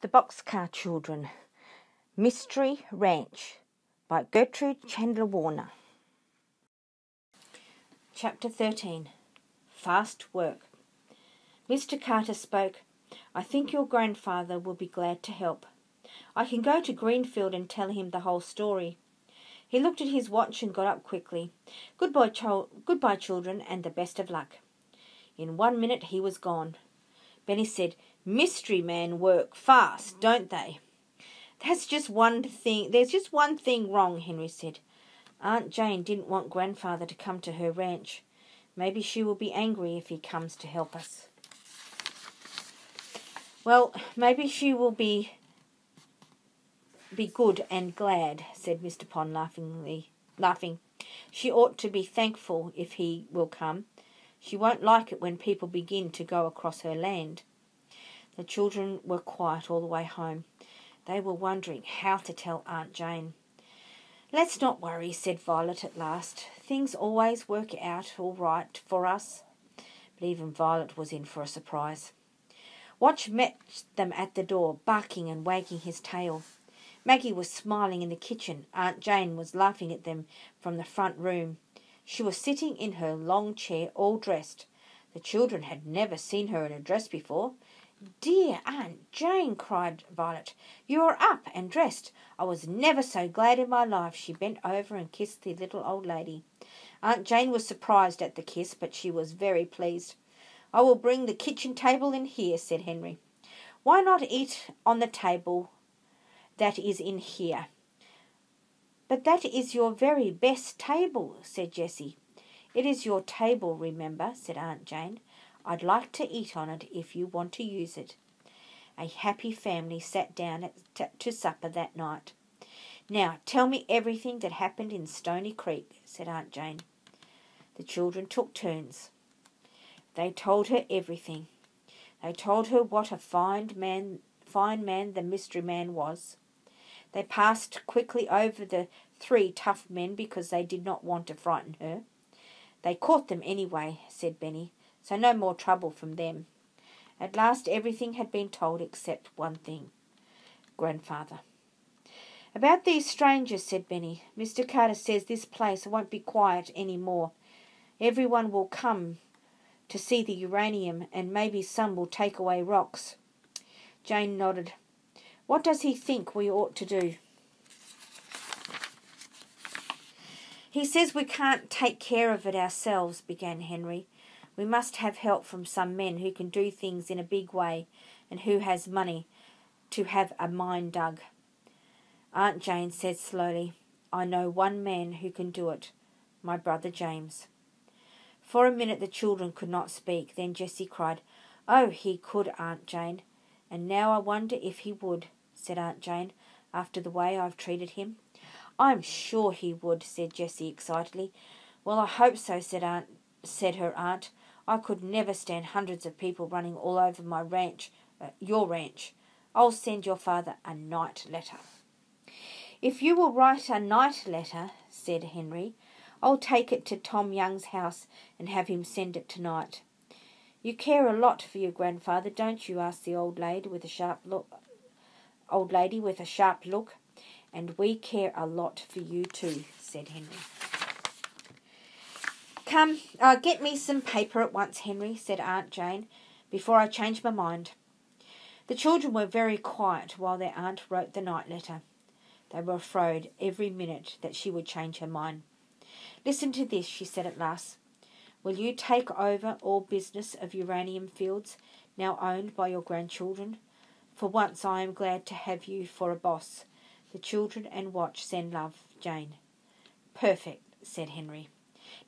The Boxcar Children, Mystery Ranch by Gertrude Chandler Warner. Chapter 13. Fast Work. Mr. Carter spoke. I think your grandfather will be glad to help. I can go to Greenfield and tell him the whole story. He looked at his watch and got up quickly. Goodbye, children, and the best of luck. In 1 minute he was gone. Benny said, Mystery men work fast, don't they? There's just one thing wrong, Henry said. Aunt Jane didn't want Grandfather to come to her ranch. Maybe she will be angry if he comes to help us. Well, maybe she will be good and glad, said Mr. Pond laughing. She ought to be thankful if he will come. She won't like it when people begin to go across her land. The children were quiet all the way home. They were wondering how to tell Aunt Jane. Let's not worry, said Violet at last. Things always work out all right for us. But even Violet was in for a surprise. Watch met them at the door, barking and wagging his tail. Maggie was smiling in the kitchen. Aunt Jane was laughing at them from the front room. She was sitting in her long chair, all dressed. The children had never seen her in a dress before. Dear Aunt Jane, cried Violet, you are up and dressed. I was never so glad in my life. She bent over and kissed the little old lady. Aunt Jane was surprised at the kiss, but she was very pleased. I will bring the kitchen table in here, said Henry. Why not eat on the table that is in here? But that is your very best table, said Jessie. It is your table, remember, said Aunt Jane. I'd like to eat on it if you want to use it. A happy family sat down to supper that night. Now, tell me everything that happened in Stony Creek, said Aunt Jane. The children took turns. They told her everything. They told her what a fine man the mystery man was. They passed quickly over the 3 tough men because they did not want to frighten her. They caught them anyway, said Benny, so no more trouble from them. At last everything had been told except one thing. Grandfather. About these strangers, said Benny. Mr. Carter says this place won't be quiet any more. Everyone will come to see the uranium, and maybe some will take away rocks. Jane nodded. What does he think we ought to do? He says we can't take care of it ourselves, began Henry. We must have help from some men who can do things in a big way and who has money to have a mine dug. Aunt Jane said slowly, I know one man who can do it, my brother James. For a minute the children could not speak. Then Jessie cried, Oh, he could, Aunt Jane. And now I wonder if he would, said Aunt Jane, after the way I've treated him. I'm sure he would, said Jessie excitedly. Well, I hope so, said her aunt. I could never stand hundreds of people running all over my ranch, your ranch. I'll send your father a night letter. If you will write a night letter, said Henry, I'll take it to Tom Young's house and have him send it tonight. You care a lot for your grandfather, don't you? Asked the old lady with a sharp look. And we care a lot for you too, said Henry. Come, get me some paper at once, Henry, said Aunt Jane, before I change my mind. The children were very quiet while their aunt wrote the night letter. They were afraid every minute that she would change her mind. Listen to this, she said at last. Will you take over all business of uranium fields now owned by your grandchildren? For once I am glad to have you for a boss. The children and Watch send love, Jane. Perfect, said Henry.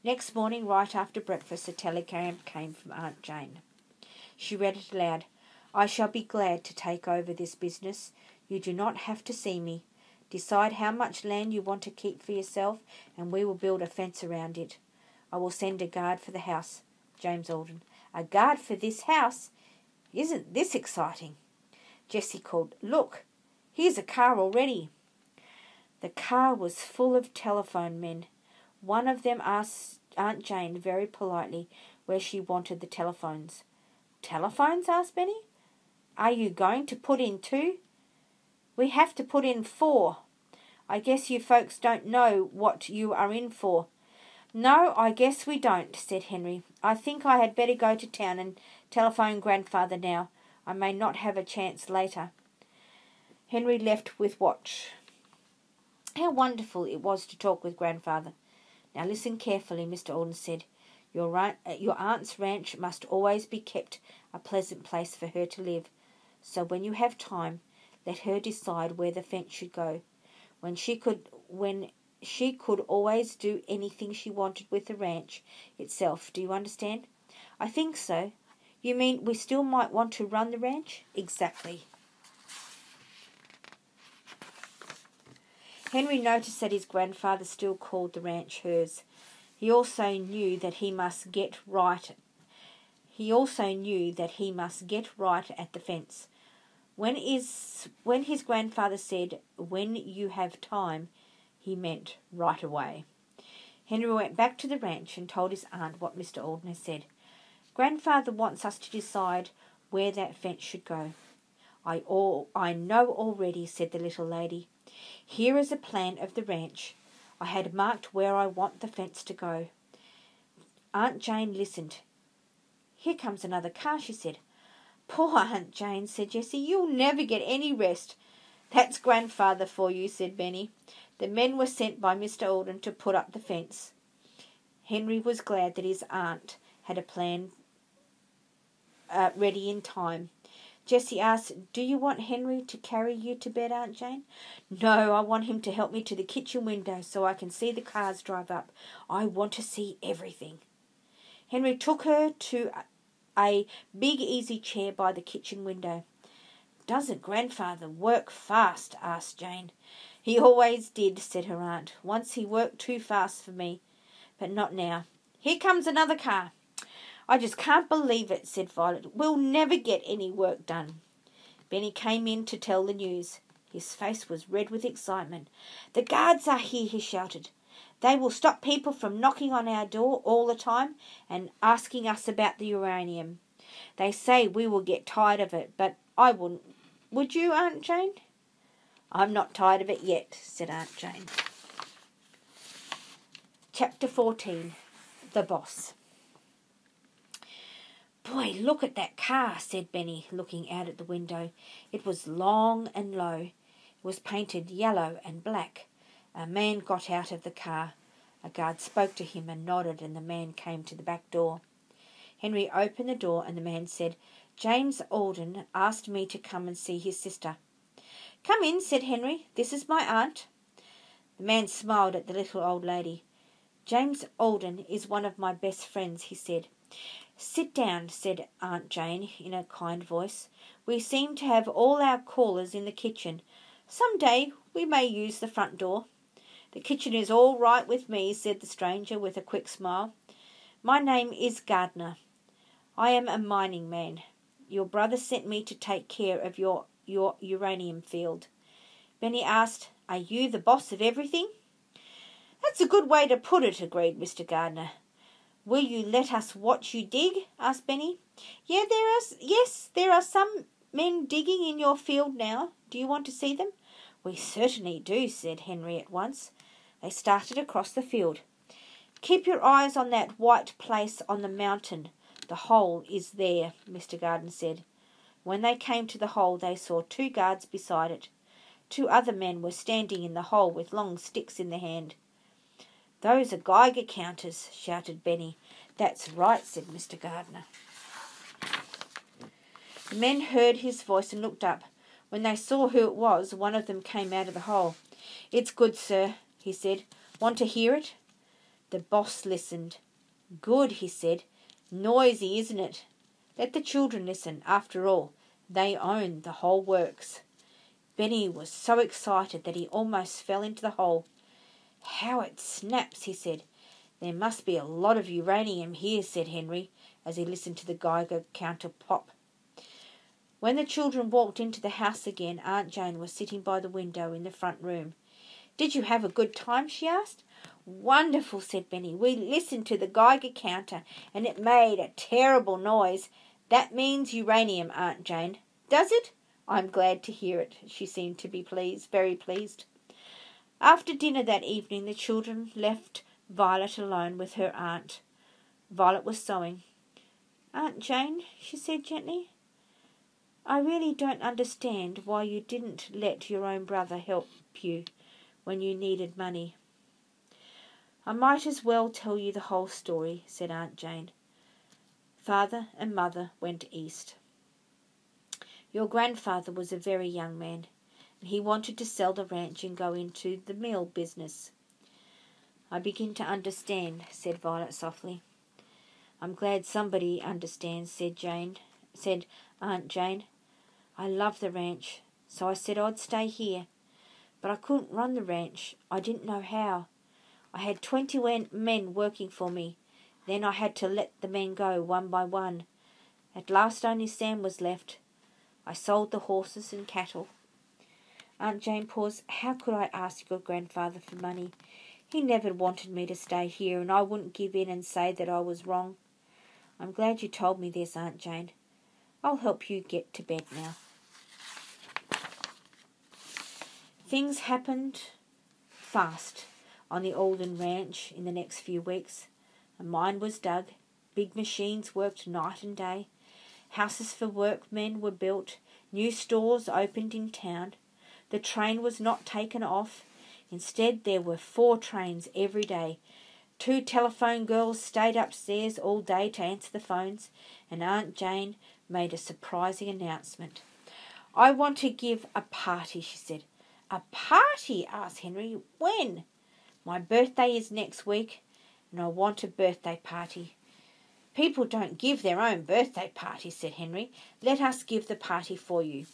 Next morning, right after breakfast, a telegram came from Aunt Jane. She read it aloud. I shall be glad to take over this business. You do not have to see me. Decide how much land you want to keep for yourself, and we will build a fence around it. I will send a guard for the house. James Olden. A guard for this house? Isn't this exciting? Jessie called, Look, here's a car already. The car was full of telephone men. One of them asked Aunt Jane very politely where she wanted the telephones. Telephones? Asked Benny. Are you going to put in 2? We have to put in 4. I guess you folks don't know what you are in for." "No, I guess we don't," said Henry. "I think I had better go to town and telephone Grandfather now. I may not have a chance later." Henry left with Watch. How wonderful it was to talk with Grandfather. "Now listen carefully," Mr. Olden said. Your aunt's ranch must always be kept a pleasant place for her to live. So when you have time, let her decide where the fence should go. When she could always do anything she wanted with the ranch itself. Do you understand?" "I think so." "You mean we still might want to run the ranch?" "Exactly." Henry noticed that his grandfather still called the ranch hers. He also knew that he must get right at the fence. When his grandfather said, "When you have time," he meant right away. Henry went back to the ranch and told his aunt what Mr. Olden had said. "Grandfather wants us to decide where that fence should go." I know already," said the little lady. "Here is a plan of the ranch. I had marked where I want the fence to go." Aunt Jane listened. "Here comes another car," she said. "Poor Aunt Jane," said Jessie. "You'll never get any rest." "That's Grandfather for you," said Benny. "The men were sent by Mr. Olden to put up the fence." Henry was glad that his aunt had a plan ready in time. Jessie asked, "Do you want Henry to carry you to bed, Aunt Jane?" "No, I want him to help me to the kitchen window so I can see the cars drive up. I want to see everything." Henry took her to a big easy chair by the kitchen window. "Doesn't Grandfather work fast?" asked Jane. "He always did," said her aunt. "Once he worked too fast for me, but not now. Here comes another car." "I just can't believe it," said Violet. "We'll never get any work done." Benny came in to tell the news. His face was red with excitement. "The guards are here," he shouted. "They will stop people from knocking on our door all the time and asking us about the uranium. They say we will get tired of it, but I wouldn't. Would you, Aunt Jane?" "I'm not tired of it yet," said Aunt Jane. Chapter 14. The Boss. "Boy, look at that car," said Benny, looking out at the window. It was long and low. It was painted yellow and black. A man got out of the car. A guard spoke to him and nodded, and the man came to the back door. Henry opened the door, and the man said, "James Olden asked me to come and see his sister." "Come in," said Henry. "This is my aunt." The man smiled at the little old lady. "James Olden is one of my best friends," he said. "Sit down," said Aunt Jane in a kind voice. "We seem to have all our callers in the kitchen. Some day we may use the front door." "The kitchen is all right with me," said the stranger with a quick smile. "My name is Gardner. I am a mining man. Your brother sent me to take care of your uranium field." Benny asked, "Are you the boss of everything?" "That's a good way to put it," agreed Mr. Gardner. "Will you let us watch you dig?" asked Benny. Yes, there are some men digging in your field now. Do you want to see them?" "We certainly do," said Henry at once. They started across the field. "Keep your eyes on that white place on the mountain. The hole is there," Mr. Gardner said. When they came to the hole, they saw 2 guards beside it. 2 other men were standing in the hole with long sticks in their hand. "Those are Geiger counters," shouted Benny. "That's right," said Mr. Gardner. The men heard his voice and looked up. When they saw who it was, one of them came out of the hole. "It's good, sir," he said. "Want to hear it?" The boss listened. "Good," he said. "Noisy, isn't it? Let the children listen. After all, they own the whole works." Benny was so excited that he almost fell into the hole. "How it snaps," he said. "There must be a lot of uranium here," said Henry, as he listened to the Geiger counter pop. When the children walked into the house again, Aunt Jane was sitting by the window in the front room. "Did you have a good time?" she asked. "Wonderful," said Benny. "We listened to the Geiger counter, and it made a terrible noise. That means uranium, Aunt Jane." "Does it? I'm glad to hear it. She seemed to be pleased, very pleased. After dinner that evening, the children left Violet alone with her aunt. Violet was sewing. "Aunt Jane," she said gently, "I really don't understand why you didn't let your own brother help you when you needed money." "I might as well tell you the whole story," said Aunt Jane. "Father and Mother went east. Your grandfather was a very young man, and he wanted to sell the ranch and go into the meal business." "I begin to understand," said Violet softly. "I'm glad somebody understands," said Aunt Jane. "I love the ranch, so I said I'd stay here. But I couldn't run the ranch. I didn't know how. I had 20 men working for me. Then I had to let the men go one by one. At last only Sam was left. I sold the horses and cattle." Aunt Jane paused. "How could I ask your grandfather for money? He never wanted me to stay here, and I wouldn't give in and say that I was wrong. I'm glad you told me this, Aunt Jane. I'll help you get to bed now." Things happened fast on the Olden ranch in the next few weeks. A mine was dug, big machines worked night and day, houses for workmen were built, new stores opened in town. The train was not taken off. Instead, there were 4 trains every day. 2 telephone girls stayed upstairs all day to answer the phones, and Aunt Jane made a surprising announcement. "I want to give a party," she said. "A party?" asked Henry. "When?" "My birthday is next week, and I want a birthday party." "People don't give their own birthday parties," said Henry. "Let us give the party for you."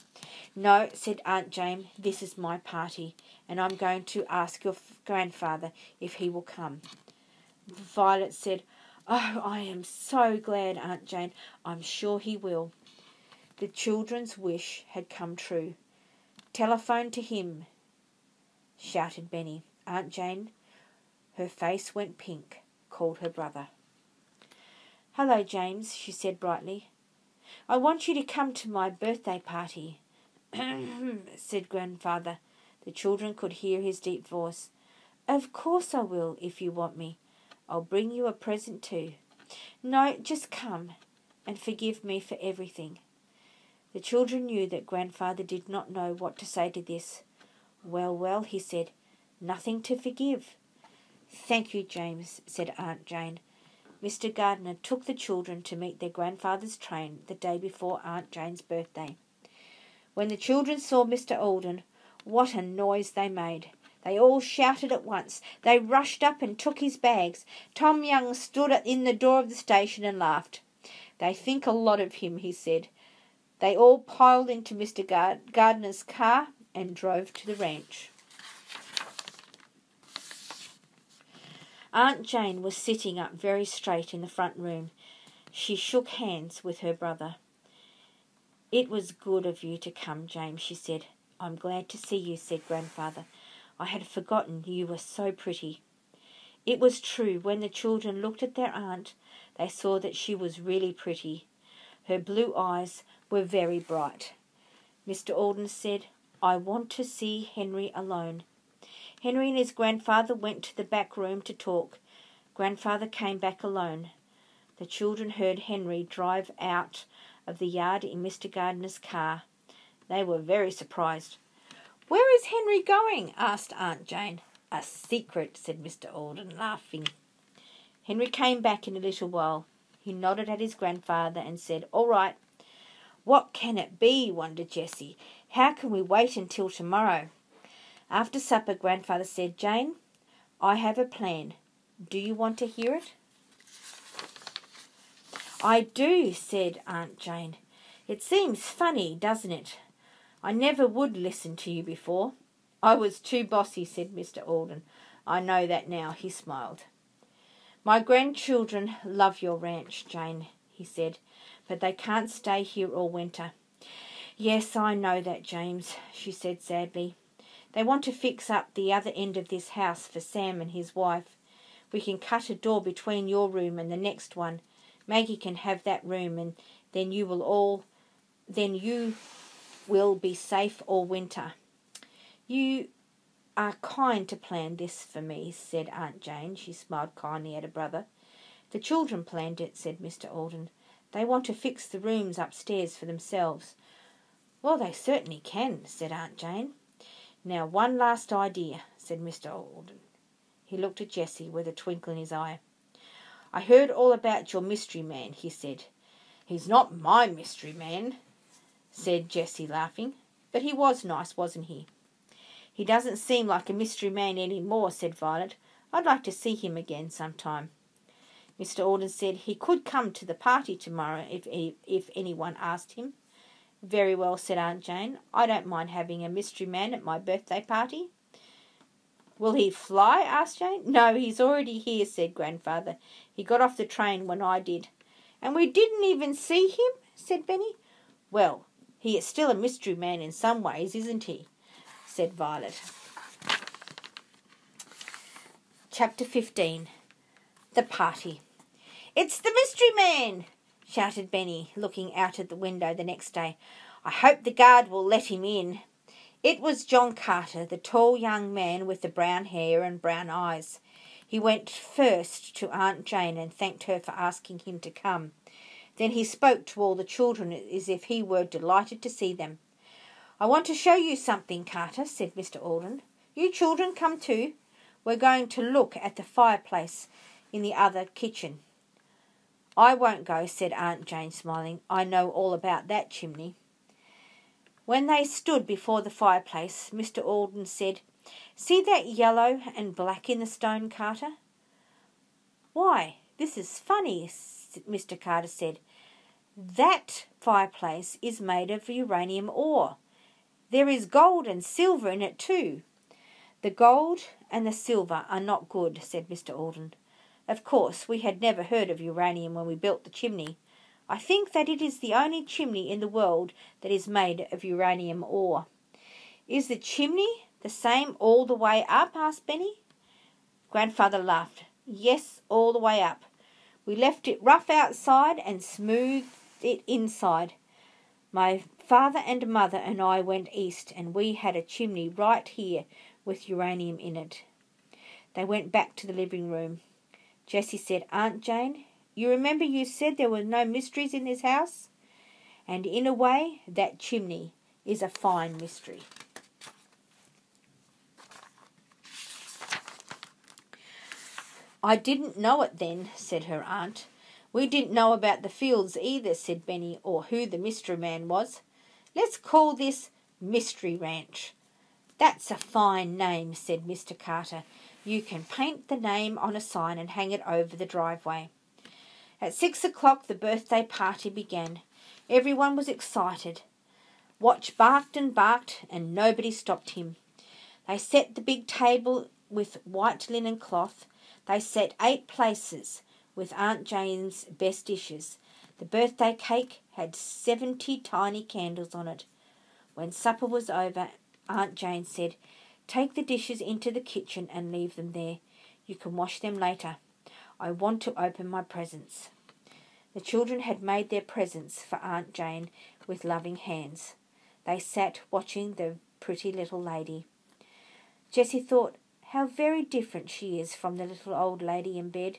"No," said Aunt Jane, "this is my party, and I'm going to ask your grandfather if he will come." Violet said, "Oh, I am so glad, Aunt Jane. I'm sure he will." The children's wish had come true. "Telephone to him," shouted Benny. Aunt Jane, her face went pink, called her brother. "Hello, James," she said brightly. "I want you to come to my birthday party," said Grandfather. The children could hear his deep voice. "Of course I will, if you want me. I'll bring you a present too." "No, just come, and forgive me for everything." The children knew that Grandfather did not know what to say to this. "Well, well," he said, "nothing to forgive." "Thank you, James," said Aunt Jane. Mr. Gardner took the children to meet their grandfather's train the day before Aunt Jane's birthday. When the children saw Mr. Olden, what a noise they made! They all shouted at once. They rushed up and took his bags. Tom Young stood in the door of the station and laughed. "They think a lot of him," he said. They all piled into Mr. Gardner's car and drove to the ranch. Aunt Jane was sitting up very straight in the front room. She shook hands with her brother. "It was good of you to come, James," she said. "I'm glad to see you," said Grandfather. "I had forgotten you were so pretty." It was true. When the children looked at their aunt, they saw that she was really pretty. Her blue eyes were very bright. Mr. Olden said, "I want to see Henry alone." Henry and his grandfather went to the back room to talk. Grandfather came back alone. The children heard Henry drive out of the yard in Mr. Gardner's car. They were very surprised. "Where is Henry going?" asked Aunt Jane. "A secret," said Mr. Olden, laughing. Henry came back in a little while. He nodded at his grandfather and said, "All right." "What can it be?" wondered Jessie. "How can we wait until tomorrow?" After supper, Grandfather said, "Jane, I have a plan. Do you want to hear it?" "I do," said Aunt Jane. "It seems funny, doesn't it? I never would listen to you before." "I was too bossy," said Mr. Olden. "I know that now," he smiled. "My grandchildren love your ranch, Jane," he said, "but they can't stay here all winter." "Yes, I know that, James," she said sadly. "They want to fix up the other end of this house for Sam and his wife. We can cut a door between your room and the next one. Maggie can have that room, and then you will be safe all winter. You are kind to plan this for me, said Aunt Jane. She smiled kindly at her brother. The children planned it, said Mr. Olden. They want to fix the rooms upstairs for themselves. Well, they certainly can, said Aunt Jane. Now, one last idea, said Mr. Olden. He looked at Jessie with a twinkle in his eye. I heard all about your mystery man, he said. He's not my mystery man, said Jessie, laughing. But he was nice, wasn't he? He doesn't seem like a mystery man any more, said Violet. I'd like to see him again sometime. Mr. Olden said he could come to the party tomorrow if anyone asked him. Very well, said Aunt Jane. I don't mind having a mystery man at my birthday party. Will he fly? Asked Jane. No, he's already here, said Grandfather. He got off the train when I did. And we didn't even see him, said Benny. Well, he is still a mystery man in some ways, isn't he? Said Violet. Chapter 15. The Party. It's the mystery man, shouted Benny, looking out at the window the next day. I hope the guard will let him in. It was John Carter, the tall young man with the brown hair and brown eyes. He went first to Aunt Jane and thanked her for asking him to come. Then he spoke to all the children as if he were delighted to see them. I want to show you something, Carter, said Mr. Olden. You children come too. We're going to look at the fireplace in the other kitchen. I won't go, said Aunt Jane, smiling. I know all about that chimney. When they stood before the fireplace, Mr. Olden said, See that yellow and black in the stone, Carter? Why, this is funny, Mr. Carter said. That fireplace is made of uranium ore. There is gold and silver in it too. The gold and the silver are not good, said Mr. Olden. Of course, we had never heard of uranium when we built the chimney. I think that it is the only chimney in the world that is made of uranium ore. Is the chimney the same all the way up? Asked Benny. Grandfather laughed. Yes, all the way up. We left it rough outside and smoothed it inside. My father and mother and I went east, and we had a chimney right here with uranium in it. They went back to the living room. Jessie said, Aunt Jane, you remember you said there were no mysteries in this house? And in a way, that chimney is a fine mystery. I didn't know it then, said her aunt. We didn't know about the fields either, said Benny, or who the mystery man was. Let's call this Mystery Ranch. That's a fine name, said Mr. Carter. You can paint the name on a sign and hang it over the driveway. At 6 o'clock the birthday party began. Everyone was excited. Watch barked and nobody stopped him. They set the big table with white linen cloth. They set 8 places with Aunt Jane's best dishes. The birthday cake had 70 tiny candles on it. When supper was over, Aunt Jane said, Take the dishes into the kitchen and leave them there. You can wash them later. I want to open my presents. The children had made their presents for Aunt Jane with loving hands. They sat watching the pretty little lady. Jessie thought, how very different she is from the little old lady in bed.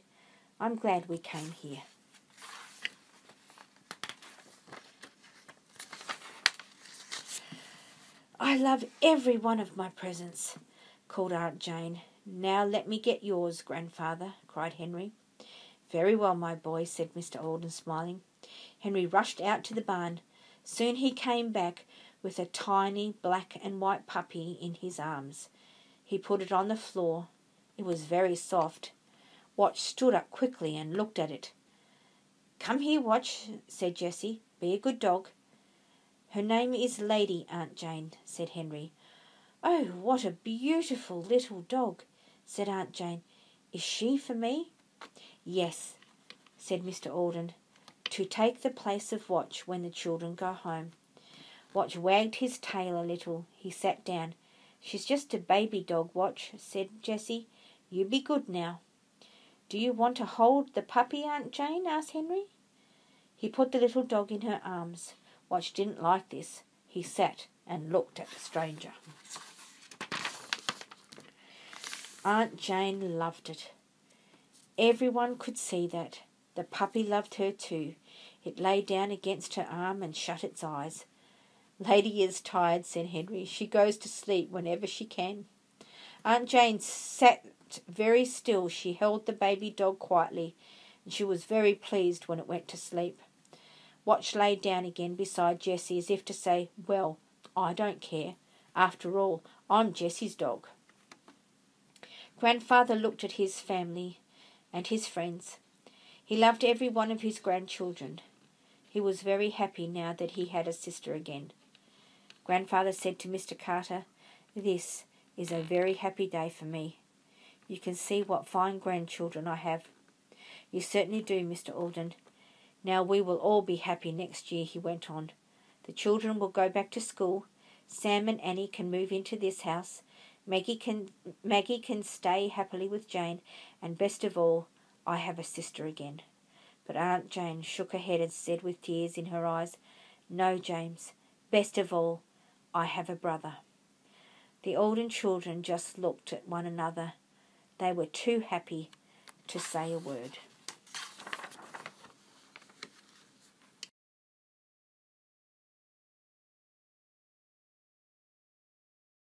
I'm glad we came here. I love every one of my presents, called Aunt Jane. Now let me get yours, Grandfather, cried Henry. Very well, my boy, said Mr. Olden, smiling. Henry rushed out to the barn. Soon he came back with a tiny black and white puppy in his arms. He put it on the floor. It was very soft. Watch stood up quickly and looked at it. Come here, Watch, said Jessie. Be a good dog. Her name is Lady, Aunt Jane, said Henry. Oh, what a beautiful little dog, said Aunt Jane. Is she for me? Yes, said Mr. Olden, to take the place of Watch when the children go home. Watch wagged his tail a little. He sat down. She's just a baby dog, Watch, said Jessie. You be good now. Do you want to hold the puppy, Aunt Jane? Asked Henry. He put the little dog in her arms. Watch didn't like this. He sat and looked at the stranger. Aunt Jane loved it. Everyone could see that. The puppy loved her too. It lay down against her arm and shut its eyes. "Lady is tired," said Henry. "She goes to sleep whenever she can." Aunt Jane sat very still. She held the baby dog quietly, and she was very pleased when it went to sleep. Watch lay down again beside Jessie, as if to say, "Well, I don't care. After all, I'm Jessie's dog." Grandfather looked at his family and his friends. He loved every one of his grandchildren. He was very happy now that he had a sister again. Grandfather said to Mr. Carter, "This is a very happy day for me. You can see what fine grandchildren I have." "You certainly do, Mr. Olden. Now we will all be happy next year," he went on. "The children will go back to school. Sam and Annie can move into this house. Maggie can stay happily with Jane, and best of all, I have a sister again." But Aunt Jane shook her head and said with tears in her eyes, "No, James, best of all, I have a brother." The Olden children just looked at one another. They were too happy to say a word.